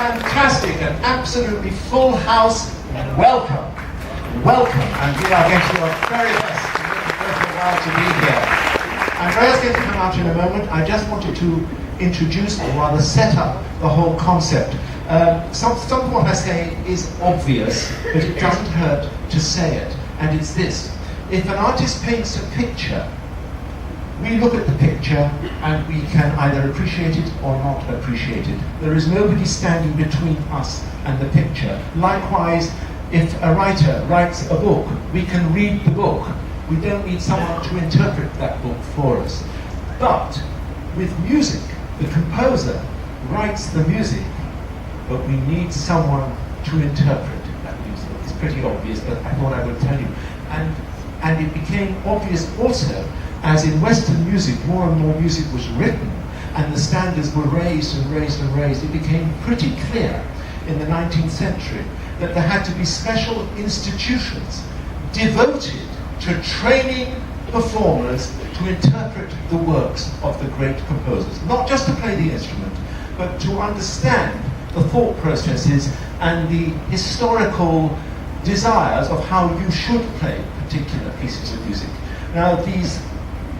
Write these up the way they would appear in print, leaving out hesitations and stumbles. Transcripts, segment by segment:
fantastic and absolutely full house. Welcome. Welcome. And we are going to do our very best to make it worth your while to be here. Andrea's going to come out in a moment. I just wanted to introduce, or rather set up, the whole concept. Some of what I say is obvious, but it doesn't hurt to say it. And it's this. If an artist paints a picture, we look at the picture and we can either appreciate it or not appreciate it. There is nobody standing between us and the picture. Likewise, if a writer writes a book, we can read the book. We don't need someone to interpret that book for us. But with music, the composer writes the music, but we need someone to interpret that music. It's pretty obvious, but I thought I would tell you. And it became obvious also as in Western music, more and more music was written and the standards were raised and raised and raised. It became pretty clear in the 19th century that there had to be special institutions devoted to training performers to interpret the works of the great composers. Not just to play the instrument, but to understand the thought processes and the historical desires of how you should play particular pieces of music. Now, these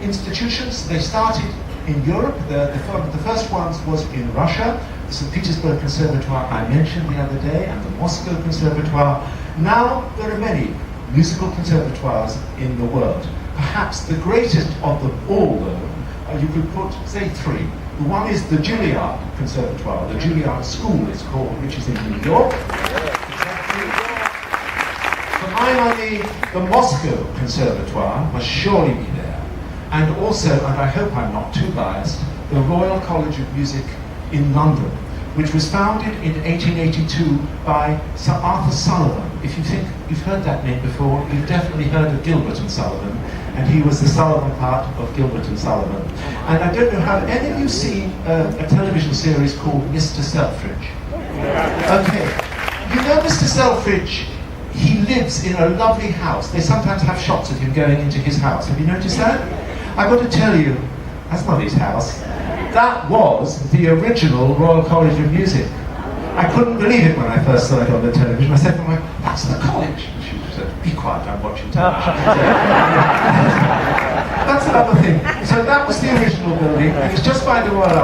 institutions, they started in Europe. The first ones was in Russia, the St. Petersburg Conservatoire I mentioned the other day, and the Moscow Conservatoire. Now there are many musical conservatoires in the world. Perhaps the greatest of them all, though, you could put, say, three. The one is the Juilliard Conservatoire, the Juilliard School it's called, which is in New York. For my money, the Moscow Conservatoire must surely be there. And also, and I hope I'm not too biased, the Royal College of Music in London, which was founded in 1882 by Sir Arthur Sullivan. If you think you've heard that name before, you've definitely heard of Gilbert and Sullivan, and he was the Sullivan part of Gilbert and Sullivan. And I don't know, have any of you seen a television series called Mr. Selfridge? Okay, you know Mr. Selfridge, he lives in a lovely house. They sometimes have shots of him going into his house. Have you noticed that? I've got to tell you, that's not his house. That was the original Royal College of Music. I couldn't believe it when I first saw it on the television. I said to my wife, that's the college. And she said, be quiet, I'm watching television. That's another thing. So that was the original building, and it's just by the Royal